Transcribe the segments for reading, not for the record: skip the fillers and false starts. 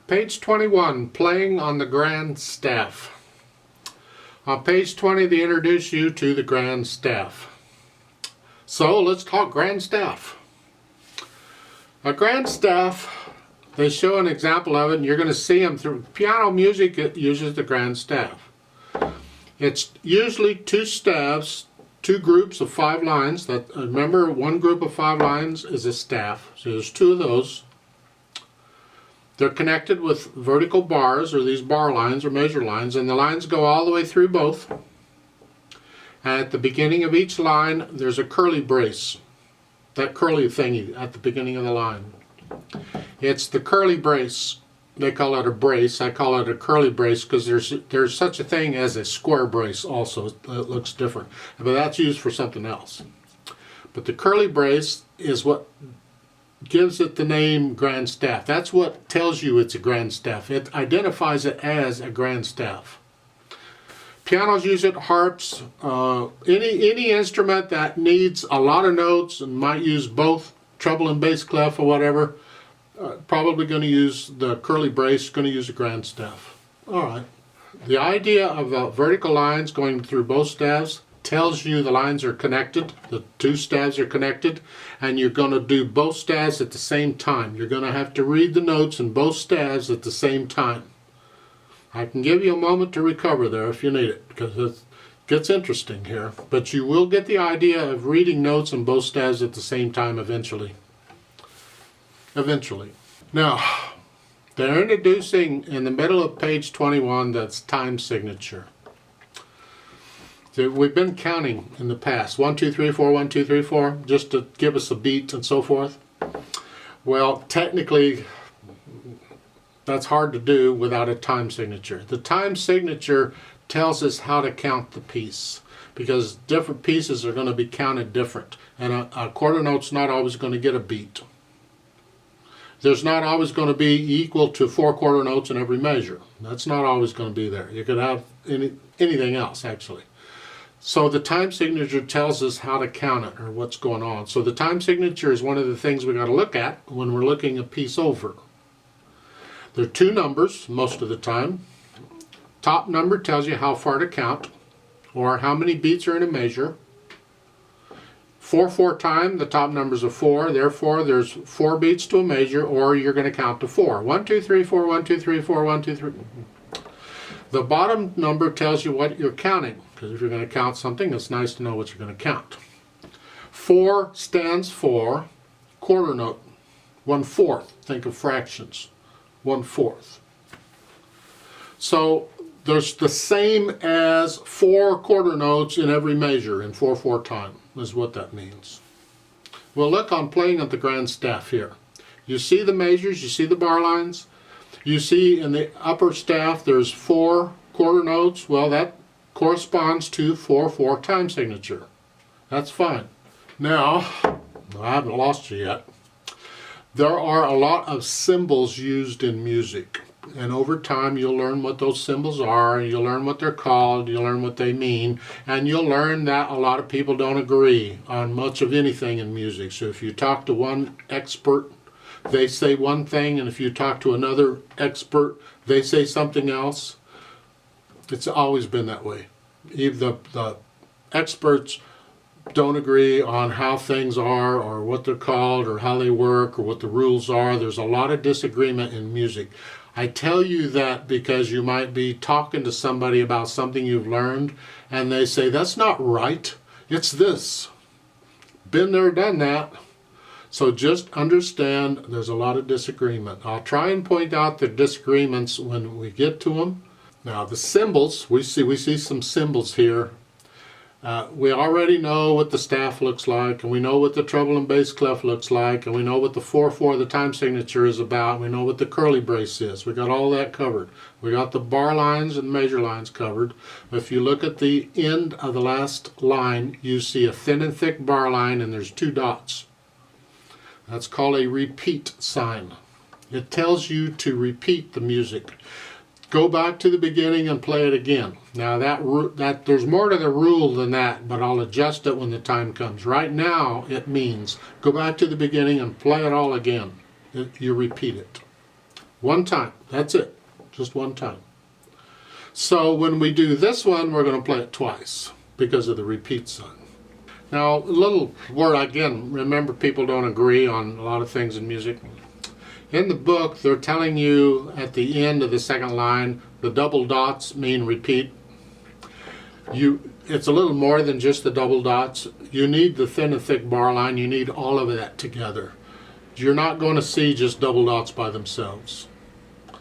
Page 21, playing on the grand staff. On page 20, they introduce you to the grand staff. So let's talk grand staff. A grand staff, they show an example of it, and you're going to see them through piano music. It uses the grand staff. It's usually two staves, two groups of 5 lines. That, remember, one group of 5 lines is a staff. So there's 2 of those. They're connected with vertical bars, or these bar lines or measure lines, and the lines go all the way through both. And at the beginning of each line, there's a curly brace. That curly thingy at the beginning of the line. It's the curly brace. They call it a brace. I call it a curly brace because there's such a thing as a square brace also. It looks different. But that's used for something else. But the curly brace is what gives it the name grand staff. That's what tells you it's a grand staff. It identifies it as a grand staff. Pianos use it, harps, any instrument that needs a lot of notes and might use both treble and bass clef or whatever, probably going to use the curly brace, going to use a grand staff. Alright. The idea of vertical lines going through both staves tells you the lines are connected, the 2 staves are connected, and you're going to do both staves at the same time. You're going to have to read the notes in both staves at the same time. I can give you a moment to recover there if you need it, because it gets interesting here. But you will get the idea of reading notes in both staves at the same time eventually. Now, they're introducing in the middle of page 21 that's time signature. We've been counting in the past, 1, 2, 3, 4, 1, 2, 3, 4, just to give us a beat and so forth. Well, technically, that's hard to do without a time signature. The time signature tells us how to count the piece, because different pieces are going to be counted different, and a quarter note's not always going to get a beat. There's not always going to be equal to 4 quarter notes in every measure. That's not always going to be there. You could have anything else, actually. So the time signature tells us how to count it, or what's going on. So the time signature is one of the things we got to look at when we're looking a piece over. There are 2 numbers most of the time. Top number tells you how far to count, or how many beats are in a measure. 4/4 time, the top numbers are 4, therefore there's 4 beats to a measure, or you're going to count to 4. 1, 2, 3, 4, 1, 2, 3, 4, 1, 2, 3. The bottom number tells you what you're counting, because if you're going to count something, it's nice to know what you're going to count. 4 stands for quarter note, 1/4. Think of fractions, 1/4. So there's the same as 4 quarter notes in every measure in 4/4 time, is what that means. Well, look on playing at the grand staff here. You see the measures, you see the bar lines. You see in the upper staff there's 4 quarter notes. Well, that corresponds to 4/4 time signature. That's fine. Now, I haven't lost you yet. There are a lot of symbols used in music. And over time you'll learn what those symbols are, you'll learn what they're called, you'll learn what they mean, and you'll learn that a lot of people don't agree on much of anything in music. So if you talk to one expert, they say one thing, and if you talk to another expert, they say something else. It's always been that way. Even the experts don't agree on how things are, or what they're called, or how they work, or what the rules are. There's a lot of disagreement in music. I tell you that because you might be talking to somebody about something you've learned, and they say, that's not right, it's this. Been there, done that. So just understand there's a lot of disagreement. I'll try and point out the disagreements when we get to them. Now the symbols, we see some symbols here. We already know what the staff looks like, and we know what the treble and bass clef looks like, and we know what the 4/4, the time signature, is about, and we know what the curly brace is. We got all that covered. We got the bar lines and measure lines covered. If you look at the end of the last line, you see a thin and thick bar line, and there's 2 dots. That's called a repeat sign. It tells you to repeat the music. Go back to the beginning and play it again. Now that there's more to the rule than that, but I'll adjust it when the time comes. Right now it means go back to the beginning and play it all again. You repeat it. One time. That's it. Just one time. So when we do this one, we're going to play it twice because of the repeat sign. Now, a little word again, remember people don't agree on a lot of things in music. In the book, they're telling you at the end of the second line, the double dots mean repeat. It's a little more than just the double dots. You need the thin and thick bar line. You need all of that together. You're not going to see just double dots by themselves.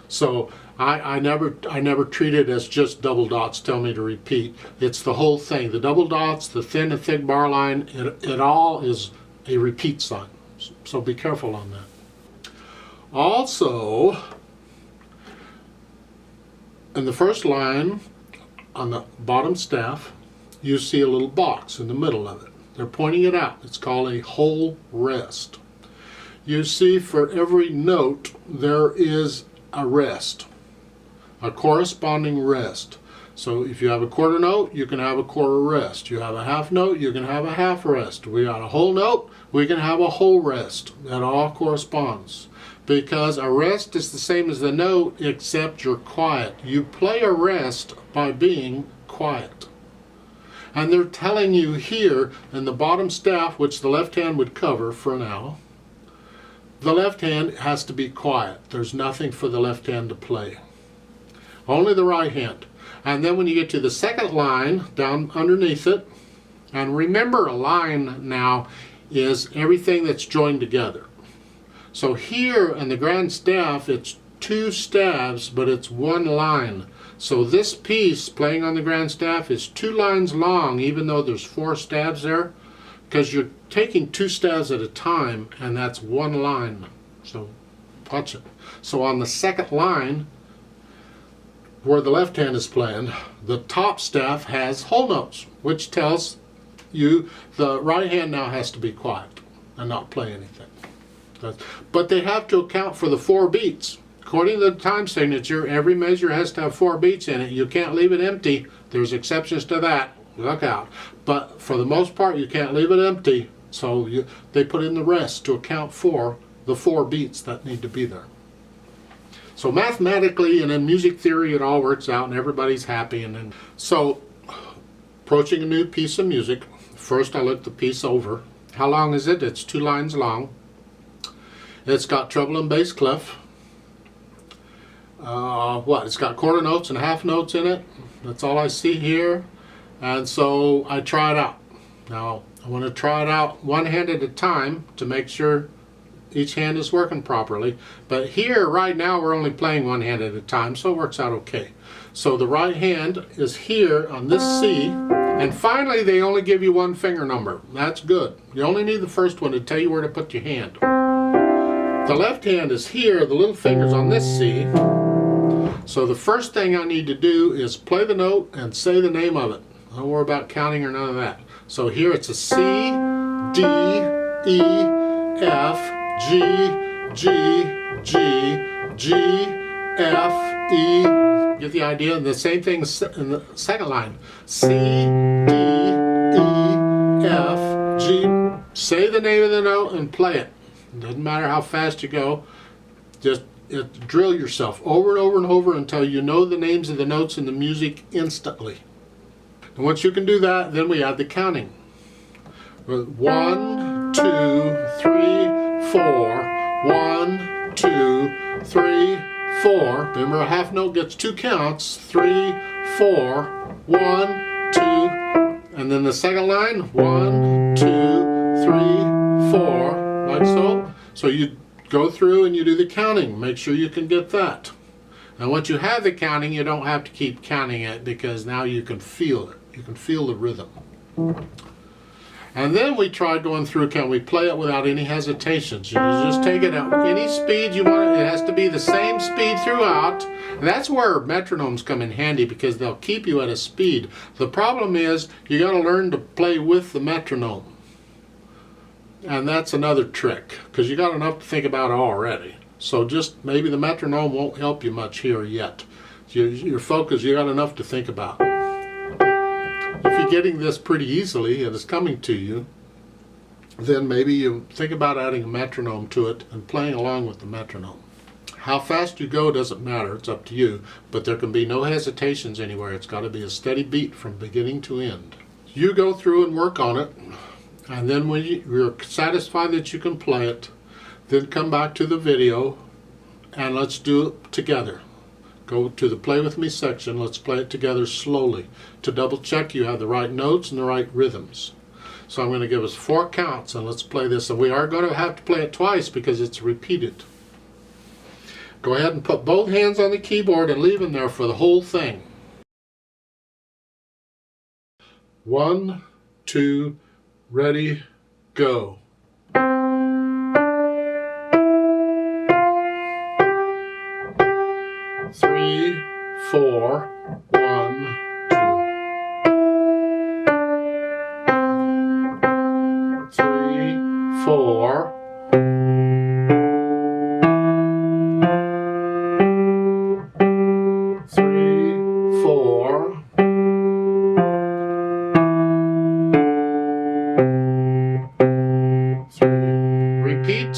So I never treat it as just double dots tell me to repeat. It's the whole thing. The double dots, the thin and thick bar line, it all is a repeat sign. So be careful on that. Also, in the first line, on the bottom staff, you see a little box in the middle of it. They're pointing it out. It's called a whole rest. You see for every note there is a rest, a corresponding rest. So if you have a quarter note, you can have a quarter rest. You have a half note, you can have a half rest. We got a whole note, we can have a whole rest. That all corresponds. Because a rest is the same as the note, except you're quiet. You play a rest by being quiet. And they're telling you here in the bottom staff, which the left hand would cover for now, the left hand has to be quiet. There's nothing for the left hand to play. Only the right hand. And then when you get to the second line, down underneath it, and remember a line now is everything that's joined together. So here in the grand staff, it's two staves, but it's one line. So this piece playing on the grand staff is 2 lines long, even though there's 4 staves there, because you're taking 2 staves at a time, and that's one line. So watch it. So on the second line, where the left hand is playing, the top staff has whole notes, which tells you the right hand now has to be quiet and not play anything. But they have to account for the 4 beats. According to the time signature, every measure has to have 4 beats in it. You can't leave it empty. There's exceptions to that. Look out. But for the most part, you can't leave it empty. So they put in the rest to account for the 4 beats that need to be there. So mathematically and in music theory, it all works out and everybody's happy. So approaching a new piece of music, first I look the piece over. How long is it? It's 2 lines long. It's got treble and bass clef. It's got quarter notes and half notes in it. That's all I see here. And so I try it out. Now I want to try it out one hand at a time to make sure each hand is working properly. But here right now we're only playing one hand at a time, so it works out okay. So the right hand is here on this C, and finally they only give you 1 finger number. That's good. You only need the first one to tell you where to put your hand. The left hand is here, the little finger's on this C. So the first thing I need to do is play the note and say the name of it. Don't worry about counting or none of that. So here it's a C, D, E, F, G, G, G, G, F, E. Get the idea? The same thing in the second line. C, D, E, F, G. Say the name of the note and play it. It doesn't matter how fast you go. Just drill yourself over and over and over until you know the names of the notes in the music instantly. And once you can do that, then we add the counting. 1, 2, 3, 4. 1, 2, 3, 4. Remember, a half note gets 2 counts. 3, 4. 1, 2. And then the second line. 1, 2, 3, 4. Like so. So you go through and you do the counting. Make sure you can get that. And once you have the counting, you don't have to keep counting it, because now you can feel it. You can feel the rhythm. And then we tried going through, can we play it without any hesitations? You just take it at any speed you want. It has to be the same speed throughout. And that's where metronomes come in handy, because they'll keep you at a speed. The problem is you got to learn to play with the metronome. And that's another trick, because you got enough to think about already. So just maybe the metronome won't help you much here yet. Your focus, you got enough to think about. If you're getting this pretty easily and it's coming to you, then maybe you think about adding a metronome to it and playing along with the metronome. How fast you go doesn't matter, it's up to you, but there can be no hesitations anywhere. It's got to be a steady beat from beginning to end. You go through and work on it, and then when you're satisfied that you can play it, then come back to the video and let's do it together. Go to the Play With Me section, let's play it together slowly to double check you have the right notes and the right rhythms. So I'm going to give us 4 counts and let's play this, and we are going to have to play it twice because it's repeated. Go ahead and put both hands on the keyboard and leave them there for the whole thing. 1, 2, ready, go. 3, 4, 1, 2. 3, 4. 3, 4. 3. Repeat.